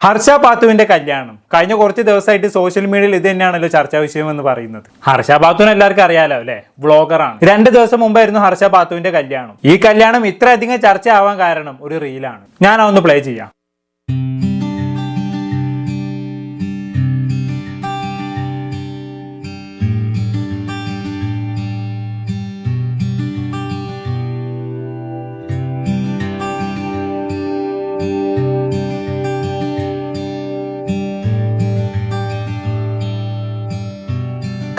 ഹർഷ പാത്തുവിന്റെ കല്യാണം കഴിഞ്ഞ കുറച്ച് ദിവസമായിട്ട് സോഷ്യൽ മീഡിയയിൽ ഇത് തന്നെയാണല്ലോ ചർച്ചാ വിഷയം എന്ന് പറയുന്നത്. ഹർഷ പാത്തുവിനെ എല്ലാവർക്കും അറിയാലോ അല്ലെ, വ്ളോഗറാണ്. 2 ദിവസം മുമ്പായിരുന്നു ഹർഷ പാത്തുവിന്റെ കല്യാണം. ഈ കല്യാണം ഇത്രയധികം ചർച്ച ആവാൻ കാരണം ഒരു റീലാണ്. ഞാൻ അതൊന്ന് പ്ലേ ചെയ്യാം.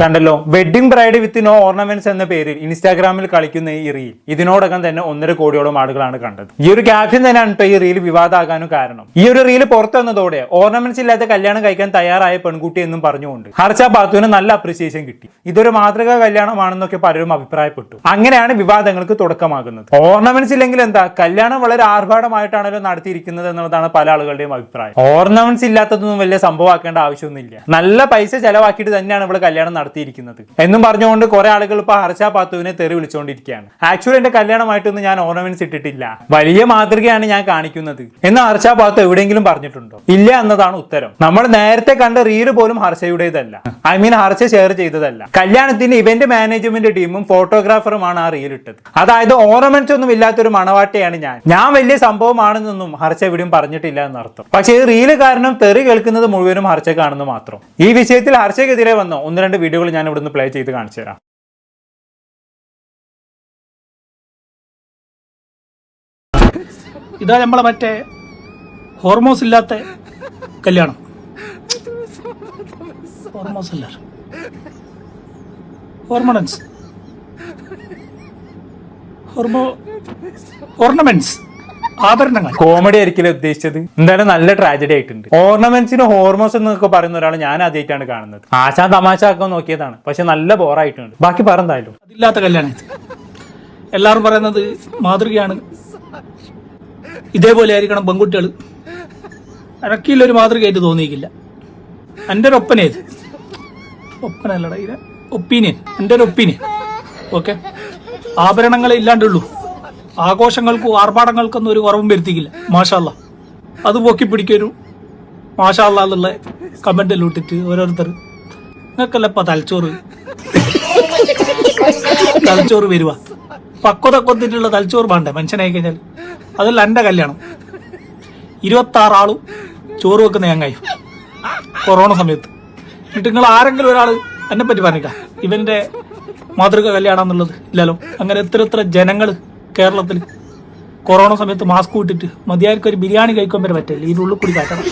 കണ്ടല്ലോ, wedding bride with no ornaments എന്ന പേരിൽ ഇൻസ്റ്റാഗ്രാമിൽ കളിക്കുന്ന ഈ റീൽ ഇതിനോടകം തന്നെ 1.5 കോടിയോളം ആളുകളാണ് കണ്ടത്. ഈ ഒരു ക്യാപ്ഷൻ തന്നെയാണ് ഈ റീൽ വിവാദമാകാനും കാരണം. ഈ ഒരു റീൽ പുറത്തു വന്നതോടെ ഓർണമെന്റ്സ് ഇല്ലാത്ത കല്യാണം കഴിക്കാൻ തയ്യാറായ പെൺകുട്ടി എന്നും പറഞ്ഞുകൊണ്ട് ഹർഷ പാത്തുവിന് നല്ല അപ്രിസിയേഷൻ കിട്ടി. ഇതൊരു മാതൃകാ കല്യാണമാണെന്നൊക്കെ പലരും അഭിപ്രായപ്പെട്ടു. അങ്ങനെയാണ് വിവാദങ്ങൾക്ക് തുടക്കമാകുന്നത്. ഓർണമെന്റ്സ് ഇല്ലെങ്കിൽ എന്താ, കല്യാണം വളരെ ആർഭാടമായിട്ടാണല്ലോ നടത്തിയിരിക്കുന്നത് എന്നുള്ളതാണ് പല ആളുകളുടെയും അഭിപ്രായം. ഓർണമെന്റ്സ് ഇല്ലാത്തതൊന്നും വലിയ സംഭവമാക്കേണ്ട ആവശ്യമൊന്നുമില്ല, നല്ല പൈസ ചെലവാക്കിയിട്ട് തന്നെയാണ് ഇവിടെ കല്യാണം നടത്തിയിരിക്കുന്നത് എന്നും പറഞ്ഞുകൊണ്ട് കുറെ ആളുകൾ ഇപ്പൊ ഹർഷ പാത്തുവിനെ തെറി വിളിച്ചുകൊണ്ടിരിക്കുകയാണ്. ആക്ച്വലി എന്റെ കല്യാണമായിട്ടൊന്നും ഞാൻ ഓർണമെന്റ്സ് ഇട്ടിട്ടില്ല, വലിയ മാതൃകയാണ് ഞാൻ കാണിക്കുന്നത് എന്ന് ഹർഷ പാത്തു എവിടെയെങ്കിലും പറഞ്ഞിട്ടുണ്ടോ? ഇല്ല എന്നതാണ് ഉത്തരം. നമ്മൾ നേരത്തെ കണ്ട റീല് പോലും ഹർഷയുടേതല്ല, ഹർഷ ഷെയർ ചെയ്തതല്ല. കല്യാണത്തിന്റെ ഇവന്റ് മാനേജ്മെന്റ് ടീമും ഫോട്ടോഗ്രാഫറുമാണ് ആ റീൽ ഇട്ടത്. അതായത് ഓർണമെന്റ്സ് ഒന്നും ഇല്ലാത്തൊരു മണവാട്ടിയാണ് ഞാൻ വലിയ സംഭവമാണെന്നൊന്നും ഹർഷ എവിടെയും പറഞ്ഞിട്ടില്ല എന്നർത്ഥം. പക്ഷേ ഈ റീല് കാരണം തെറി കേൾക്കുന്നത് മുഴുവനും ഹർഷക്കാണെന്ന് മാത്രം. ഈ വിഷയത്തിൽ ഹർഷയ്ക്കെതിരെ വന്ന 1-2 വീഡിയോകൾ ഞാൻ ഇവിടുന്ന് പ്ലേ ചെയ്ത് കാണിച്ചു തരാം. ഇതാ നമ്മളെ മറ്റേ ഹോർമോൺസ് ഇല്ലാത്ത കല്യാണം. ഹോർമോൺസ് അല്ല, ഹോർമോൺസ്, ഓർണമെന്റ്സ്, ആഭരണങ്ങൾ. കോമഡി ആയിരിക്കില്ല ഉദ്ദേശിച്ചത്. എന്തായാലും നല്ല ട്രാജഡി ആയിട്ടുണ്ട്. ഓർണമെന്റ്സിന് ഹോർമോൺസ് എന്നൊക്കെ പറയുന്ന ഒരാൾ ഞാൻ ആദ്യമായിട്ടാണ് കാണുന്നത്. ആശാ തമാശ ആക്കാൻ നോക്കിയതാണ്, പക്ഷെ നല്ല ബോറായിട്ടുണ്ട്. ബാക്കി പറഞ്ഞാലും അതില്ലാത്ത കല്യാണം ഇത്. എല്ലാവരും പറയുന്നത് മാതൃകയാണ്, ഇതേപോലെ ആയിരിക്കണം പെൺകുട്ടികൾ. അനക്കില്ലൊരു മാതൃകയായിട്ട് തോന്നിയിട്ടില്ല. എൻ്റെ ഒരു ഒപ്പനേത്, ഒപ്പനല്ലടാ ഇത്, ഒപ്പീനിയൻ, എൻ്റെ ഒരു ഒപ്പീനിയൻ. ഓക്കെ, ആഭരണങ്ങളെ ഇല്ലാണ്ടുള്ളൂ, ആഘോഷങ്ങൾക്കും ആർഭാടങ്ങൾക്കൊന്നും ഒരു കുറവും വരുത്തിക്കില്ല. മാഷാ അല്ലാ, അത് പൊക്കി പിടിക്കൊരു മാഷാ അല്ലാ എന്നുള്ള കമന്റെല്ലാം ഇട്ടിട്ട് ഓരോരുത്തർ നിങ്ങൾക്കല്ല ഇപ്പൊ തലച്ചോറ് വരുക, പക്വത കൊത്തിട്ടുള്ള തലച്ചോറ് വേണ്ടേ മനുഷ്യനായി കഴിഞ്ഞാൽ. അതല്ല എൻ്റെ കല്യാണം, 26 ആളും ചോറ് വെക്കുന്ന ഞങ്ങായി കൊറോണ സമയത്ത്. എന്നിട്ട് നിങ്ങൾ ആരെങ്കിലും ഒരാൾ എന്നെ പറ്റി പറഞ്ഞില്ല ഇവന്റെ മാതൃക കല്യാണം എന്നുള്ളത്? ഇല്ലല്ലോ. അങ്ങനെ എത്ര ജനങ്ങൾ കേരളത്തിൽ കൊറോണ സമയത്ത് മാസ്ക് ഇട്ടിട്ട് മതിയായിരിക്കും ഒരു ബിരിയാണി കഴിക്കാൻ വരെ പറ്റില്ല, ഇതിൻ്റെ ഉള്ളിൽ കൂടി കാട്ടണം.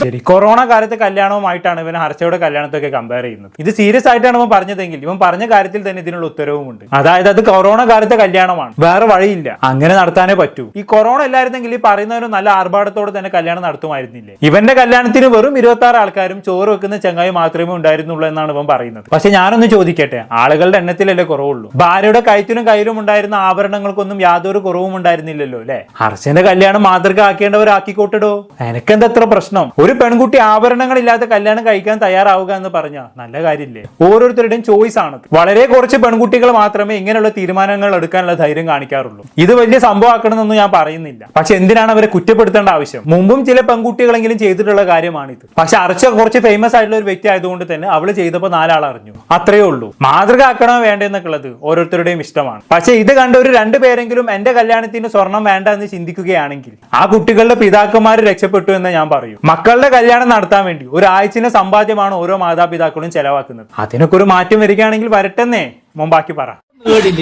ശരി, കൊറോണ കാലത്തെ കല്യാണവുമായിട്ടാണ് ഇവൻ ഹർഷയുടെ കല്യാണത്തൊക്കെ കമ്പയർ ചെയ്യുന്നത്. ഇത് സീരിയസ് ആയിട്ടാണ് ഇവൻ പറഞ്ഞതെങ്കിൽ ഇവൻ പറഞ്ഞ കാര്യത്തിൽ തന്നെ ഇതിനുള്ള ഉത്തരവുമുണ്ട്. അതായത് അത് കൊറോണ കാലത്തെ കല്യാണമാണ്, വേറെ വഴിയില്ല, അങ്ങനെ നടത്താനേ പറ്റൂ. ഈ കൊറോണ ഇല്ലായിരുന്നെങ്കിൽ ഈ പറയുന്നവരും നല്ല ആർഭാടത്തോടെ തന്നെ കല്യാണം നടത്തുമായിരുന്നില്ലേ? ഇവന്റെ കല്യാണത്തിന് വെറും 26 ആൾക്കാരും ചോറ് വെക്കുന്ന ചങ്ങായി മാത്രമേ ഉണ്ടായിരുന്നുള്ളൂ എന്നാണ് ഇവൻ പറയുന്നത്. പക്ഷെ ഞാനൊന്ന് ചോദിക്കട്ടെ, ആളുകളുടെ എണ്ണത്തിലല്ലേ കുറവുള്ളൂ? ഭാര്യയുടെ കഴുത്തിനും കയ്യിലും ഉണ്ടായിരുന്ന ആഭരണങ്ങൾക്കൊന്നും യാതൊരു കുറവും ഉണ്ടായിരുന്നില്ലല്ലോ അല്ലെ? ഹർഷന്റെ കല്യാണം മാതൃക ആക്കേണ്ടവരാക്കിക്കോട്ടിടോ, എനക്കെന്താ എത്ര പ്രശ്നം? ഒരു പെൺകുട്ടി ആഭരണങ്ങൾ ഇല്ലാത്ത കല്യാണം കഴിക്കാൻ തയ്യാറാവുക എന്ന് പറഞ്ഞാൽ നല്ല കാര്യമില്ലേ? ഓരോരുത്തരുടെയും ചോയ്സ് ആണ്. വളരെ കുറച്ച് പെൺകുട്ടികൾ മാത്രമേ ഇങ്ങനെയുള്ള തീരുമാനങ്ങൾ എടുക്കാനുള്ള ധൈര്യം കാണിക്കാറുള്ളൂ. ഇത് വലിയ സംഭവമാക്കണമെന്നൊന്നും ഞാൻ പറയുന്നില്ല, പക്ഷെ എന്തിനാണ് അവരെ കുറ്റപ്പെടുത്തേണ്ട ആവശ്യം? മുമ്പും ചില പെൺകുട്ടികളെങ്കിലും ചെയ്തിട്ടുള്ള കാര്യമാണിത്. പക്ഷെ ഹർഷ കുറച്ച് ഫേമസ് ആയിട്ടുള്ള ഒരു വ്യക്തി ആയതുകൊണ്ട് തന്നെ അവള് ചെയ്തപ്പോൾ 4 ആൾ അറിഞ്ഞു, അത്രയേ ഉള്ളൂ. മാതൃക ആക്കണോ വേണ്ടെന്നൊക്കെ ഉള്ളത് ഓരോരുത്തരുടെയും ഇഷ്ടമാണ്. പക്ഷെ ഇത് കണ്ട ഒരു 2 പേരെങ്കിലും എന്റെ കല്യാണത്തിന് സ്വർണം വേണ്ട എന്ന് ചിന്തിക്കുകയാണെങ്കിൽ ആ കുട്ടികളുടെ പിതാക്കന്മാർ രക്ഷപ്പെട്ടു എന്ന് ഞാൻ പറയും. മക്കളുടെ കല്യാണം നടത്താൻ വേണ്ടി ഒരാഴ്ചയുടെ സമ്പാദ്യമാണ് ഓരോ മാതാപിതാക്കളും ചെലവാക്കുന്നത്. അതിനൊക്കെ ഒരു മാറ്റം വരികയാണെങ്കിൽ വരട്ടെന്നേ. മുമ്പാക്കി പറ.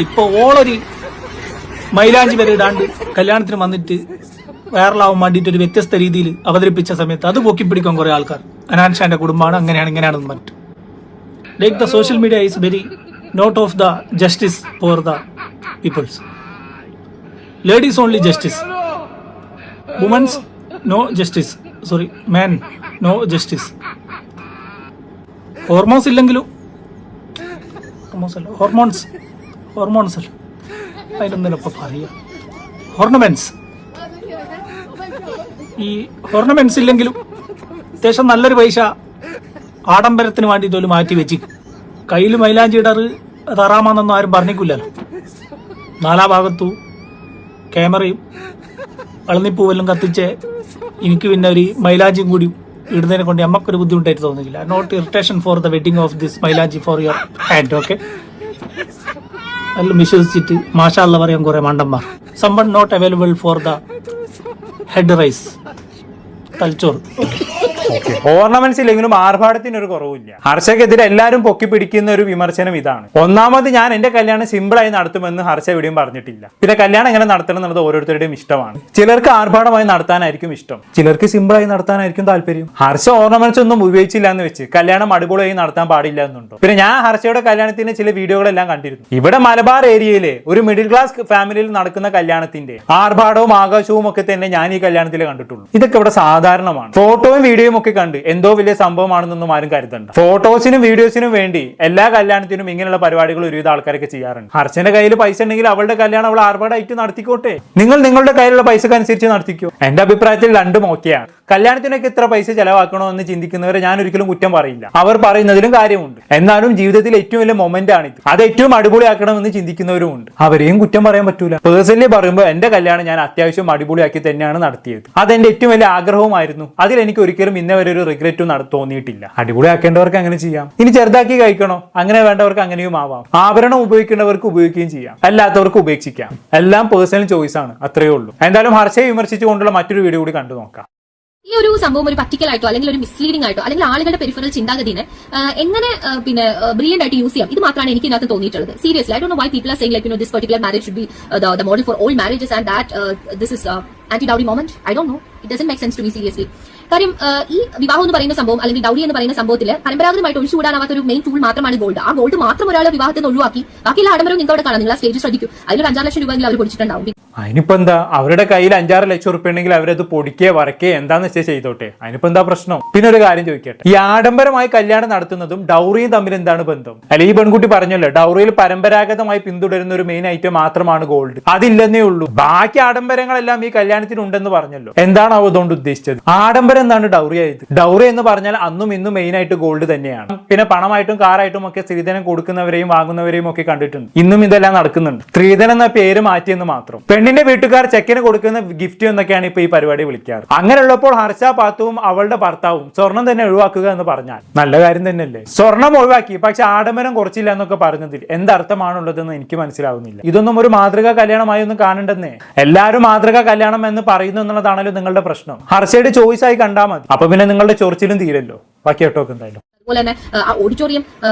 ഇപ്പൊ ഓളൊരു മൈലാഞ്ചി വരെ ഇടാണ്ട് കല്യാണത്തിന് വന്നിട്ട് വൈറലാവാൻ വേണ്ടിയിട്ട് ഒരു വ്യത്യസ്ത രീതിയിൽ അവതരിപ്പിച്ച സമയത്ത് അത് പൊക്കിപ്പിടിക്കാൻ കുറെ ആൾക്കാർ അനാൻഷാന്റെ കുടുംബമാണ് അങ്ങനെയാണ് ഇങ്ങനെയാണെന്ന് പറഞ്ഞിട്ട്. Like the social media is very not of the justice for the peoples. Ladies only justice, womens no justice, sorry man no justice. Hormones ഇല്ലെങ്കിലും ഹോർമോൺസ് അല്ല അതിലൊന്നും ഇപ്പൊ പറയുക. ഓർണമെന്റ്സ്, ഈ ഓർണമെന്റ്സ് ഇല്ലെങ്കിലും അത്യാവശ്യം നല്ലൊരു പൈസ ആഡംബരത്തിന് വേണ്ടി തോലും മാറ്റി വെച്ച് കയ്യിൽ മൈലാഞ്ചി ഇടറ് അത് ഹറാമാന്നൊന്നും ആരും പറഞ്ഞിക്കില്ലല്ലോ. 4 ഭാഗത്തു ക്യാമറയും അളന്നിപ്പൂവെല്ലാം കത്തിച്ച് എനിക്ക് പിന്നെ ഒരു മൈലാഞ്ചിയും കൂടി ഇടുന്നതിനെ കൊണ്ട് നമുക്കൊരു ബുദ്ധിമുട്ടായിട്ട് തോന്നുന്നില്ല. Not irritation for the wedding of this മൈലാഞ്ചി ഫോർ യുവർ ഹാൻഡ്. ഓക്കെ, എല്ലാം വിശ്വസിച്ചിട്ട് മാഷാ അല്ലാഹ് പറയാൻ കുറെ മണ്ടന്മാർ. Someone not available for the head rise തലച്ചോറ്. ഓർണമെന്റ്സ് ഇല്ലെങ്കിലും ആർഭാടത്തിന് ഒരു കുറവില്ല. ഹർഷക്കെതിരെ എല്ലാവരും പൊക്കി പിടിക്കുന്ന ഒരു വിമർശനം ഇതാണ്. ഒന്നാമത്, ഞാൻ എന്റെ കല്യാണം സിമ്പിൾ ആയി നടത്തുമെന്ന് ഹർഷ എവിടെയും പറഞ്ഞിട്ടില്ല. പിന്നെ കല്യാണം എങ്ങനെ നടത്തണം എന്നുള്ളത് ഓരോരുത്തരുടെയും ഇഷ്ടമാണ്. ചിലർക്ക് ആർഭാടമായി നടത്താനായിരിക്കും ഇഷ്ടം, ചിലർക്ക് സിമ്പിൾ ആയി നടത്താനായിരിക്കും താല്പര്യം. ഹർഷ ഓർണമെന്റ്സ് ഒന്നും ഉപയോഗിച്ചില്ല എന്ന് വെച്ച് കല്യാണം അടിപൊളിയായി നടത്താൻ പാടില്ല എന്നുണ്ടോ? പിന്നെ ഞാൻ ഹർഷയുടെ കല്യാണത്തിന്റെ ചില വീഡിയോകളെല്ലാം കണ്ടിരുന്നു. ഇവിടെ മലബാർ ഏരിയയിലെ ഒരു മിഡിൽ ക്ലാസ് ഫാമിലിയിൽ നടക്കുന്ന കല്യാണത്തിന്റെ ആർഭാടവും ആകാശവും ഒക്കെ തന്നെ ഞാൻ ഈ കല്യാണത്തിൽ കണ്ടിട്ടുള്ളൂ. ഇതൊക്കെ ഇവിടെ സാധാരണമാണ്. ഫോട്ടോയും വീഡിയോയും ഒക്കെ കണ്ട് എന്തോ വലിയ സംഭവമാണെന്നൊന്നും ആരും കരുതണ്ട. ഫോട്ടോസിനും വീഡിയോസിനും വേണ്ടി എല്ലാ കല്യാണത്തിനും ഇങ്ങനെയുള്ള പരിപാടികൾ ഒരുവിധ ആൾക്കാരൊക്കെ ചെയ്യാറുണ്ട്. ഹർഷന്റെ കയ്യിൽ പൈസ ഉണ്ടെങ്കിൽ അവളുടെ കല്യാണം അവൾ ആർഭാടായിട്ട് നടത്തിക്കോട്ടെ. നിങ്ങൾ നിങ്ങളുടെ കയ്യിലുള്ള പൈസക്ക് അനുസരിച്ച് നടത്തിക്കോ. എന്റെ അഭിപ്രായത്തിൽ രണ്ടും ഓക്കെയാണ്. കല്യാണത്തിനൊക്കെ ഇത്ര പൈസ ചെലവാക്കണോ എന്ന് ചിന്തിക്കുന്നവരെ ഞാൻ ഒരിക്കലും കുറ്റം പറയില്ല. അവർ പറയുന്നതിലും കാര്യമുണ്ട്. എന്നാലും ജീവിതത്തിൽ ഏറ്റവും വലിയ മൊമെന്റ് ആണിത്. അത് ഏറ്റവും അടിപൊളിയാക്കണമെന്ന് ചിന്തിക്കുന്നവരും ഉണ്ട്. അവരെയും കുറ്റം പറയാൻ പറ്റൂല. പേഴ്സണലി പറയുമ്പോൾ എന്റെ കല്യാണം ഞാൻ അത്യാവശ്യം അടിപൊളിയാക്കി തന്നെയാണ് നടത്തിയത്. അതെന്റെ ഏറ്റവും വലിയ ആഗ്രഹവുമായിരുന്നു. അതിൽ എനിക്ക് ഒരിക്കലും ഇന്നേ വരെ ഒരു റിഗ്രറ്റും തോന്നിയിട്ടില്ല. അടിപൊളിയാക്കേണ്ടവർക്ക് അങ്ങനെ ചെയ്യാം. ഇനി ചെറുതാക്കി കഴിക്കണോ, അങ്ങനെ വേണ്ടവർക്ക് അങ്ങനെയും ആവാം. ആഭരണം ഉപയോഗിക്കേണ്ടവർക്ക് ഉപയോഗിക്കുകയും ചെയ്യാം, അല്ലാത്തവർക്ക് ഉപേക്ഷിക്കാം. എല്ലാം പേഴ്സണൽ ചോയ്സ് ആണ്. അത്രയേ ഉള്ളൂ. എന്തായാലും ഹർഷയെ വിമർശിച്ചുകൊണ്ടുള്ള മറ്റൊരു വീഡിയോ കൂടി കണ്ടു നോക്കാം. ഈ ഒരു സംഭവം ഒരു പർട്ടിക്കൽ ആയിട്ടോ അല്ലെങ്കിൽ ഒരു മിസ്ലീഡിംഗ് ആയിട്ടോ അല്ലെങ്കിൽ ആളുകളുടെ പെരിഫറൽ ചിന്താഗതിനെ എങ്ങനെ ബ്രില്യന്റ് ആയിട്ട് യൂസ് ചെയ്യാം, ഇത് മാത്രമാണ് എനിക്ക് ഇതിനകത്ത് തോന്നിയിട്ടുള്ളത്. Seriously I don't know why people are saying like this particular marriage should be the model for all marriages and that this is anti-dowry moment. I don't know. It doesn't make sense to me seriously. കാര്യം ഈ വിവാഹം എന്ന് പറയുന്ന സംഭവം അല്ലെങ്കിൽ dowry എന്ന് പറയുന്ന സംഭവത്തിൽ പരമ്പരാഗതമായിട്ട് ഒഴിച്ചുകൂടാനാവാത്ത ഒരു മെയിൻ ടൂൾ മാത്രമാണ് ഗോൾഡ്. ആ ഗോൾഡ് മാത്രം ഒരാളെ വിവാഹത്തിൽ നിന്ന് ഒഴിവാക്കി ബാക്കിയുള്ള ആഡംബരവും നിങ്ങൾക്ക് അവിടെ കാണാം. നിങ്ങൾ ആ സ്റ്റേജ് ശ്രദ്ധിക്കും. അതിലൊരു 5-6 ലക്ഷം രൂപയെങ്കിലും അവർ പൊടിച്ചിട്ടുണ്ടാവും. അതിനിപ്പോ എന്താ, അവരുടെ കയ്യിൽ 5-6 ലക്ഷം റുപ്യ ഉണ്ടെങ്കിൽ അവരത് പൊടിക്കേ വരക്കേ എന്താന്ന് വെച്ചാൽ ചെയ്തോട്ടെ. അതിനിപ്പോ എന്താ പ്രശ്നം? പിന്നെ ഒരു കാര്യം ചോദിക്കട്ടെ, ഈ ആഡംബരമായി കല്യാണം നടത്തുന്നതും ഡൗറിയും തമ്മിൽ എന്താണ് ബന്ധം? അല്ലെ, ഈ പെൺകുട്ടി പറഞ്ഞല്ലോ ഡൗറിയിൽ പരമ്പരാഗതമായി പിന്തുടരുന്ന ഒരു മെയിൻ ഐറ്റം മാത്രമാണ് ഗോൾഡ്. അതില്ലെന്നേ ഉള്ളൂ. ബാക്കി ആഡംബരങ്ങളെല്ലാം ഈ കല്യാണത്തിന് ഉണ്ടെന്ന് പറഞ്ഞല്ലോ. എന്താണ് അവ അതുകൊണ്ട് ഉദ്ദേശിച്ചത്? ആഡംബരം എന്താണ് ഡൗറി ആയത്? ഡൗറി എന്ന് പറഞ്ഞാൽ അന്നും ഇന്നും മെയിൻ ആയിട്ട് ഗോൾഡ് തന്നെയാണ്. പിന്നെ പണമായിട്ടും കാറായിട്ടും ഒക്കെ സ്ത്രീധനം കൊടുക്കുന്നവരെയും വാങ്ങുന്നവരെയും ഒക്കെ കണ്ടിട്ടുണ്ട്. ഇന്നും ഇതെല്ലാം നടക്കുന്നുണ്ട്. സ്ത്രീധനം എന്ന പേര് മാറ്റിയെന്ന് മാത്രം. പെണ്ണിന്റെ വീട്ടുകാർ ചെക്കന് കൊടുക്കുന്ന ഗിഫ്റ്റ് എന്നൊക്കെയാണ് ഇപ്പൊ ഈ പരിപാടി വിളിക്കാറ്. അങ്ങനെയുള്ളപ്പോൾ ഹർഷ പാത്തുവും അവളുടെ ഭർത്താവും സ്വർണം തന്നെ ഒഴിവാക്കുക എന്ന് പറഞ്ഞാൽ നല്ല കാര്യം തന്നെയല്ലേ? സ്വർണം ഒഴിവാക്കി, പക്ഷെ ആഡംബരം കുറച്ചില്ല എന്നൊക്കെ പറഞ്ഞതിൽ എന്തർത്ഥമാണുള്ളതെന്ന് എനിക്ക് മനസ്സിലാവുന്നില്ല. ഇതൊന്നും ഒരു മാതൃകാ കല്യാണമായി ഒന്നും കാണണ്ടെന്നേ. എല്ലാവരും മാതൃകാ കല്യാണം എന്ന് പറയുന്നു എന്നുള്ളതാണല്ലോ നിങ്ങളുടെ പ്രശ്നം. ഹർഷയുടെ ചോയ്സ് ആയി കണ്ടാൽ മതി. അപ്പൊ പിന്നെ നിങ്ങളുടെ ചൊറിച്ചിലും തീരല്ലോ. ബാക്കി കേട്ടോക്ക് എന്തായാലും. അതുപോലെ തന്നെ ഓഡിറ്റോറിയം,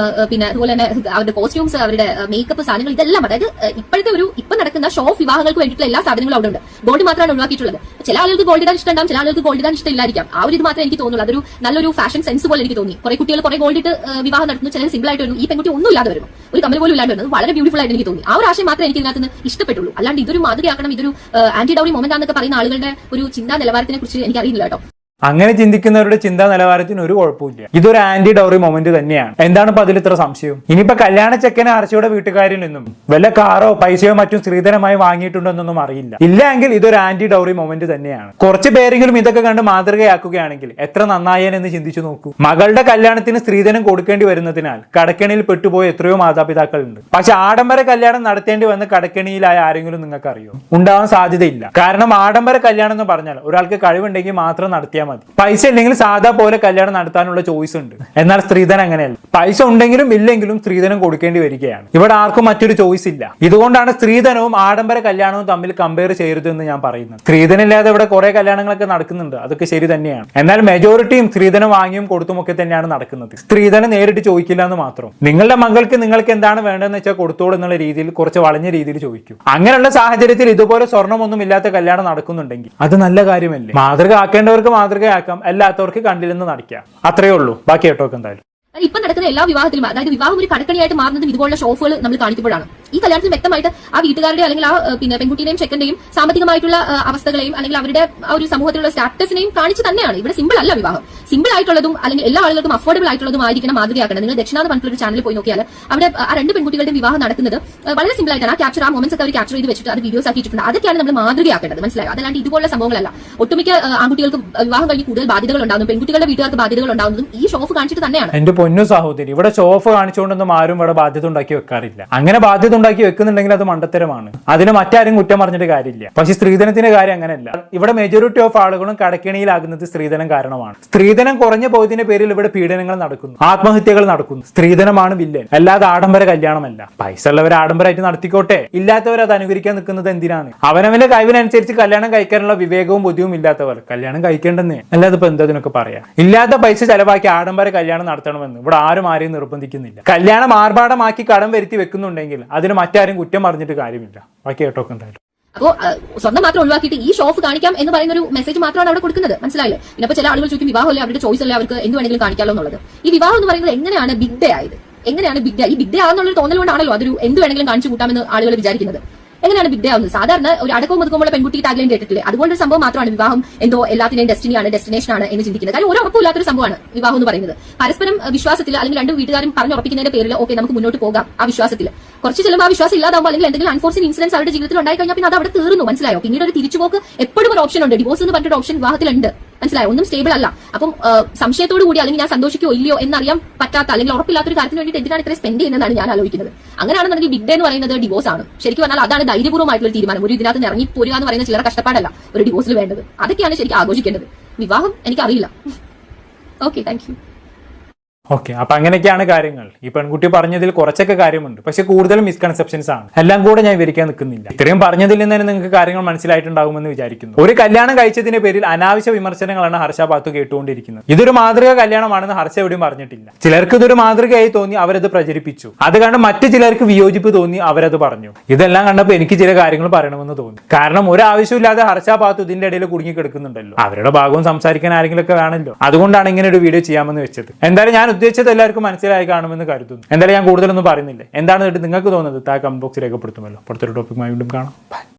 പിന്നെ അതുപോലെ തന്നെ അവരുടെ കോസ്റ്റ്യൂംസ്, അവരുടെ മേക്കപ്പ് സാധനങ്ങൾ, ഇതെല്ലാം അതായത് ഇപ്പോഴത്തെ ഇപ്പൊ നടക്കുന്ന ഷോ ഓഫ് വിവാഹങ്ങൾക്ക് വേണ്ടിയിട്ടുള്ള എല്ലാ സാധനങ്ങളും അവിടെ ഉണ്ട്. ഗോൾഡ് മാത്രമാണ് ഒഴിവാക്കിയിട്ടുള്ളത്. ചില ആളുകൾക്ക് ഗോൾഡ് ഇടാൻ ഇഷ്ടമുണ്ടാവും, ചില ആളുകൾക്ക് ഗോൾഡ് ഇടാൻ ഇഷ്ടമില്ലായിരിക്കാം. ആ ഒരു ഇത് മാത്രമേ എനിക്ക് തോന്നുള്ളൂ. അതൊരു നല്ലൊരു ഫാഷൻ സെൻസ് പോലെ എനിക്ക് തോന്നി. കുറെ കുട്ടികൾ കുറെ ഗോൾഡ് ഇട്ട് വിവാഹം നടത്തുന്നു, ചിലർ സിമ്പിൾ ആയിട്ട് വരുന്നു. ഈ പെൺകുട്ടി ഒന്നും ഇല്ലാതെ വരുന്നു, ഒരു കമ്മൽ പോലും ഇല്ലാണ്ട് വരുന്നത് വളരെ ബ്യൂട്ടിഫുൾ ആയിട്ട് എനിക്ക് തോന്നി. ആ ഒരു ആശയം മാത്രമേ എനിക്ക് ഇതിനകത്ത് നിന്ന് ഇഷ്ടപ്പെട്ടുള്ളൂ. അല്ലാണ്ട് ഇതൊരു മാതൃകയാക്കണം, ഇതൊരു ആന്റി ഡൗറി മൊമെന്റ് ആണെന്നൊക്കെ പറയുന്ന ആളുകളുടെ ഒരു ചിന്താ നിലവാരത്തിനെ കുറിച്ച് എനിക്ക് അറിയില്ല കേട്ടോ. അങ്ങനെ ചിന്തിക്കുന്നവരുടെ ചിന്താ നിലവാരത്തിന് ഒരു കുഴപ്പമില്ല. ഇതൊരു ആന്റി ഡൗറി മൊമെന്റ് തന്നെയാണ്. എന്താണ് ഇപ്പൊ അതിൽ ഇത്ര സംശയം? ഇനിയിപ്പോ കല്യാണ ചെക്കനെ ഹർഷയുടെ വീട്ടുകാരിൽ നിന്നും വല്ല കാറോ പൈസയോ മറ്റും സ്ത്രീധനമായി വാങ്ങിയിട്ടുണ്ടോ എന്നൊന്നും അറിയില്ല. ഇല്ലെങ്കിൽ ഇതൊരു ആന്റി ഡൗറി മൊമെന്റ് തന്നെയാണ്. കുറച്ച് പേരെങ്കിലും ഇതൊക്കെ കണ്ട് മാതൃകയാക്കുകയാണെങ്കിൽ എത്ര നന്നായേനെന്ന് ചിന്തിച്ചു നോക്കൂ. മകളുടെ കല്യാണത്തിന് സ്ത്രീധനം കൊടുക്കേണ്ടി വരുന്നതിനാൽ കടക്കെണിയിൽ പെട്ടുപോയ എത്രയോ മാതാപിതാക്കളുണ്ട്. പക്ഷെ ആഡംബര കല്യാണം നടത്തേണ്ടി വന്ന കടക്കെണിയിലായ ആരെങ്കിലും നിങ്ങൾക്ക് അറിയോ? ഉണ്ടാവാൻ സാധ്യതയില്ല. കാരണം ആഡംബര കല്യാണം എന്ന് പറഞ്ഞാൽ ഒരാൾക്ക് കഴിവുണ്ടെങ്കിൽ മാത്രം നടത്തിയാൽ മതി. പൈസ ഇല്ലെങ്കിൽ സാധാ പോലെ കല്യാണം നടത്താനുള്ള ചോയ്സ് ഉണ്ട്. എന്നാൽ സ്ത്രീധനം അങ്ങനെയല്ല. പൈസ ഉണ്ടെങ്കിലും ഇല്ലെങ്കിലും സ്ത്രീധനം കൊടുക്കേണ്ടി വരികയാണ്. ഇവിടെ ആർക്കും മറ്റൊരു ചോയ്സ് ഇല്ല. ഇതുകൊണ്ടാണ് സ്ത്രീധനവും ആഡംബര കല്യാണവും തമ്മിൽ കമ്പയർ ചെയ്യരുത് എന്ന് ഞാൻ പറയുന്നത്. സ്ത്രീധനം ഇല്ലാതെ ഇവിടെ കുറെ കല്യാണങ്ങളൊക്കെ നടക്കുന്നുണ്ട്, അതൊക്കെ ശരി തന്നെയാണ്. എന്നാൽ മെജോറിറ്റിയും സ്ത്രീധനം വാങ്ങിയും കൊടുത്തുമൊക്കെ തന്നെയാണ് നടക്കുന്നത്. സ്ത്രീധനം നേരിട്ട് ചോദിക്കില്ല എന്ന് മാത്രം. നിങ്ങളുടെ മകൾക്ക് നിങ്ങൾക്ക് എന്താണ് വേണ്ടതെന്ന് വെച്ചാൽ കൊടുത്തോളൂ എന്നുള്ള രീതിയിൽ കുറച്ച് വളഞ്ഞ രീതിയിൽ ചോദിക്കും. അങ്ങനെയുള്ള സാഹചര്യത്തിൽ ഇതുപോലെ സ്വർണ്ണമൊന്നും ഇല്ലാത്ത കല്യാണം നടക്കുന്നുണ്ടെങ്കിൽ അത് നല്ല കാര്യമല്ലേ? മാതൃക ആക്കേണ്ടവർക്ക് മാതൃകയാക്കാം, അല്ലാത്തവർക്ക് കണ്ടില്ലെന്ന് നടിക്കാം. അത്രയേ ഉള്ളൂ. ബാക്കി കേട്ടോക്ക് എന്തായാലും. ഇപ്പൊ നടക്കുന്ന എല്ലാ വിവാഹത്തിലും, അതായത് വിവാഹം ഒരു കടക്കണിയായിട്ട് മാറുന്നതും ഇതുപോലുള്ള ഷോഫുകൾ നമ്മൾ കാണിക്കുമ്പോഴാണ്. ഈ കല്യാണത്തിൽ വ്യക്തമായിട്ട് ആ വീട്ടുകാരുടെ അല്ലെങ്കിൽ ആ പെൺകുട്ടിയുടെയും ചെക്കന്റെയും സാമ്പത്തികമായിട്ടുള്ള അവസ്ഥകളെയും അല്ലെങ്കിൽ അവരുടെ ആ ഒരു സമൂഹത്തിലുള്ള സ്റ്റാറ്റസിനെയും കാണിച്ച് തന്നെയാണ്. ഇവിടെ സിമ്പിൾ അല്ല വിവാഹം. സിമ്പിൾ ആയിട്ടുള്ളതും അല്ലെങ്കിൽ എല്ലാ ആളുകൾക്കും അഫോർഡബിൾ ആയിട്ടുള്ളതും ആയിരിക്കണം മാതൃകയാക്കണം. നിങ്ങൾ ദക്ഷിണാഥ് പറഞ്ഞിട്ടുള്ള ചാനലിൽ പോയി നോക്കിയാൽ അവിടെ ആ 2 പെൺകുട്ടികളുടെ വിവാഹം നടക്കുന്നത് വളരെ സിമ്പിൾ ആയിട്ടാണ്. ആ മൊമെന്റ്സ് ഒക്കെ അവർ ക്യാപ്ചർ ചെയ്ത് വെച്ചിട്ട് അത് വീഡിയോസ് ആക്കിയിട്ടുണ്ട്. അതൊക്കെയാണ് നമ്മൾ മാതൃകയാക്കേണ്ടത്. മനസ്സിലായോ? അതല്ലാണ്ട് ഇതുപോലുള്ള സംഭവങ്ങളല്ല. ഒട്ടുമിക്ക ആൺകുട്ടികൾക്ക് വിവാഹം കഴിഞ്ഞ് കൂടുതൽ ബാധ്യതകൾ ഉണ്ടാകുന്നു, പെൺകുട്ടികളുടെ വീട്ടുകാർക്ക് ബാധ്യതകൾ ഉണ്ടാകുന്നതും ഈ ഷോഫ് കാണിച്ചിട്ട് തന്നെയാണ്. പൊന്നു സഹോദരി, ഇവിടെ ഷോ ഓഫ് കാണിച്ചുകൊണ്ടൊന്നും ആരും ഇവിടെ ബാധ്യത ഉണ്ടാക്കി വെക്കാറില്ല. അങ്ങനെ ബാധ്യത ഉണ്ടാക്കി വെക്കുന്നുണ്ടെങ്കിൽ അത് മണ്ടത്തരമാണ്. അതിന് മറ്റാരും കുറ്റം പറഞ്ഞിട്ട് കാര്യമില്ല. പക്ഷെ സ്ത്രീധനത്തിന്റെ കാര്യം അങ്ങനെയല്ല. ഇവിടെ മെജോറിറ്റി ഓഫ് ആളുകളും കടക്കെണിയിലാകുന്നത് സ്ത്രീധനം കാരണമാണ്. സ്ത്രീധനം കുറഞ്ഞു പോയതിന്റെ പേരിൽ ഇവിടെ പീഡനങ്ങൾ നടക്കുന്നു, ആത്മഹത്യകൾ നടക്കുന്നു. സ്ത്രീധനമാണ് വില്ലൻ, അല്ലാതെ ആഡംബര കല്യാണമല്ല. പൈസ ഉള്ളവർ ആഡംബരമായിട്ട് നടത്തിക്കോട്ടെ, ഇല്ലാത്തവർ അത് അനുകരിക്കാൻ നിൽക്കുന്നത് എന്തിനാണ്? അവനവന്റെ കഴിവിനനുസരിച്ച് കല്യാണം കഴിക്കാനുള്ള വിവേകവും ബുദ്ധിയും ഇല്ലാത്തവർ കല്യാണം കഴിക്കേണ്ടെന്നേ, അല്ലാതെ ഇപ്പൊ എന്തതിനൊക്കെ പറയാം. ഇല്ലാത്ത പൈസ ചെലവാക്കി ആഡംബര കല്യാണം നടത്തണമെന്ന് ഇവിടെ ആരും ആരെയും നിർബന്ധിക്കുന്നില്ല. കല്യാണം ആർഭാടമാക്കി കടം വരുത്തി വെക്കുന്നുണ്ടെങ്കിൽ അതിന് മറ്റാരും കുറ്റം പറഞ്ഞിട്ട് കാര്യമില്ല. ബാക്കി കേട്ടോക്കെ എന്തായാലും. അപ്പോ സ്വന്തം മാത്രം ഒഴിവാക്കിയിട്ട് ഈ ഷോ ഓഫ് കാണിക്കാം എന്ന് പറയുന്ന ഒരു മെസ്സേജ് മാത്രമാണ് അവിടെ കൊടുക്കുന്നത്. മനസ്സിലായില്ലേ? പിന്നെ ചില ആളുകൾ ചോദിക്കും വിവാഹമല്ലേ അവരുടെ ചോയ്സ് അല്ലേ, അവർക്ക് എന്ത് വേണമെങ്കിലും കാണിക്കാമല്ലോ എന്നുള്ളത്. ഈ വിവാഹം എന്ന് പറയുന്നത് എങ്ങനെയാണ് ബിഗ് ഡേ ആയത്? എങ്ങനെയാണ് ബിഗ് ഡേ? ഈ ബിഗ് ഡേ ആണെന്നുള്ളൊരു തോന്നൽ കൊണ്ടാണല്ലോ അതൊരു എന്ത് വേണമെങ്കിലും കാണിച്ചു കൂട്ടാമെന്ന് ആളുകൾ വിചാരിക്കുന്നത്. എങ്ങനെയാണ് ബിഗ് ഡേ ആവുന്നത്? സാധാരണ ഒരു അടക്കവും ഒതുക്കുമ്പോൾ പെൺകുട്ടി ടാഗ്ലൈൻ കേട്ടിട്ടില്ലേ? അതുപോലൊരു സംഭവം മാത്രമാണ് വിവാഹം എന്തോ എല്ലാത്തിനെയും ഡെസ്റ്റിനിയാണ്, ഡെസ്റ്റിനേഷൻ ആണ് എന്ന് ചിന്തിക്കുന്നത്. കാര്യം ഒരു ഉറപ്പില്ലാത്തൊരു സംഭവമാണ് വിവാഹം എന്ന് പറയുന്നത്. പരസ്പരം വിശ്വാസത്തിൽ അല്ലെങ്കിൽ രണ്ട് വീട്ടുകാരും പറഞ്ഞുറപ്പിക്കുന്നതിന്റെ പേരിൽ ഓക്കെ നമുക്ക് മുന്നോട്ട് പോകാം ആ വിശ്വാസത്തിൽ. കുറച്ച് ചിലപ്പോൾ ആ വിശ്വാസം ഇല്ലാതാവുമ്പോൾ അല്ലെങ്കിൽ എന്തെങ്കിലും അൺഫോർസിൻ ഇൻസിഡൻസ് അവരുടെ ജീവിതത്തിൽ ഉണ്ടായി കഴിഞ്ഞാൽ പിന്നെ അത് അവിടെ തീർന്നു. മനസ്സിലായോ? പിന്നീട് ഒരു തിരിച്ചുപോക്ക് എപ്പോഴും ഒരു ഓപ്ഷൻ ഉണ്ട്. ഡിവോഴ്സ് എന്ന് പറഞ്ഞൊരു ഓപ്ഷൻ വിവാഹത്തിലുണ്ട്. മനസ്സിലായോ? ഒന്നും സ്റ്റേബിൾ അല്ല. അപ്പം സംശയത്തോടു കൂടി അല്ലെങ്കിൽ ഞാൻ സന്തോഷിക്കോ ഇല്ലയോ എന്നറിയാൻ പറ്റാത്ത അല്ലെങ്കിൽ ഉറപ്പില്ലാത്തൊരു കാര്യത്തിന് വേണ്ടിയിട്ട് എന്തിനാണ് ഇത്ര സ്പെൻഡ് ചെയ്യുന്നതാണ് ഞാൻ ആലോചിക്കുന്നത്. അങ്ങനെയാണെന്നുണ്ടെങ്കിൽ ബിഗ് ഡേ എന്ന് പറയുന്നത് ഡിവോഴ്സ് ആണ്. ശരിക്കും പറഞ്ഞാൽ അതാണ് ധൈര്യപൂർവ്വമായിട്ടുള്ള തീരുമാനം. ഒരു ഇതിനകത്ത് നിന്ന് ഇറങ്ങി പോരുക എന്ന് പറയുന്ന ചിലർ കഷ്ടപ്പാടല്ല ഒരു ഡിവോഴ്സിൽ വേണ്ടത്. അതൊക്കെയാണ് ശരിക്കും ആഘോഷിക്കേണ്ടത്. വിവാഹം എനിക്കറിയില്ല. Okay, thank you. ഓക്കെ, അപ്പൊ അങ്ങനെയൊക്കെയാണ് കാര്യങ്ങൾ. ഈ പെൺകുട്ടി പറഞ്ഞതിൽ കുറച്ചൊക്കെ കാര്യമുണ്ട്, പക്ഷെ കൂടുതലും മിസ്കൺസെപ്ഷൻസ് ആണ്. എല്ലാം കൂടെ ഞാൻ വിവരിക്കാൻ നിൽക്കുന്നില്ല. ഇത്രയും പറഞ്ഞതിൽ നിന്ന് തന്നെ നിങ്ങൾക്ക് കാര്യങ്ങൾ മനസ്സിലായിട്ടുണ്ടാകുമെന്ന് വിചാരിക്കുന്നു. ഒരു കല്യാണം കഴിച്ചതിന്റെ പേരിൽ അനാവശ്യ വിമർശനങ്ങളാണ് ഹർഷ പാത്തു കേട്ടുകൊണ്ടിരിക്കുന്നത്. ഇതൊരു മാതൃക കല്യാണമാണെന്ന് ഹർഷ എവിടെയും പറഞ്ഞിട്ടില്ല. ചിലർക്ക് ഇതൊരു മാതൃകയായി തോന്നി അവരത് പ്രചരിപ്പിച്ചു. അത് കണ്ട് മറ്റു ചിലർക്ക് വിയോജിപ്പ് തോന്നി അവരത് പറഞ്ഞു. ഇതെല്ലാം കണ്ടപ്പോൾ എനിക്ക് ചില കാര്യങ്ങൾ പറയണമെന്ന് തോന്നി. കാരണം ഒരു ആവശ്യമില്ലാതെ ഹർഷ പാത്തു ഇതിന്റെ ഇടയിൽ കുടുങ്ങി കിടക്കുന്നുണ്ടല്ലോ. അവരുടെ ഭാഗവും സംസാരിക്കാൻ ആരെങ്കിലും ഒക്കെ വേണമല്ലോ. അതുകൊണ്ടാണ് ഇങ്ങനെ ഒരു വീഡിയോ ചെയ്യാമെന്ന് വെച്ചത്. എന്തായാലും ഞാൻ ഉദ്ദേശിച്ചത് എല്ലാവർക്കും മനസ്സിലായി കാണുമെന്ന് കരുതുന്നു. എന്തായാലും ഞാൻ കൂടുതലൊന്നും പറയുന്നില്ല. എന്താണ് നിങ്ങൾക്ക് തോന്നുന്നത്? താഴെ കമന്റ് ബോക്സിൽ രേഖപ്പെടുത്തുമല്ലോ. അടുത്തൊരു ടോപ്പിക്കുമായി വീണ്ടും കാണാം. ബൈ.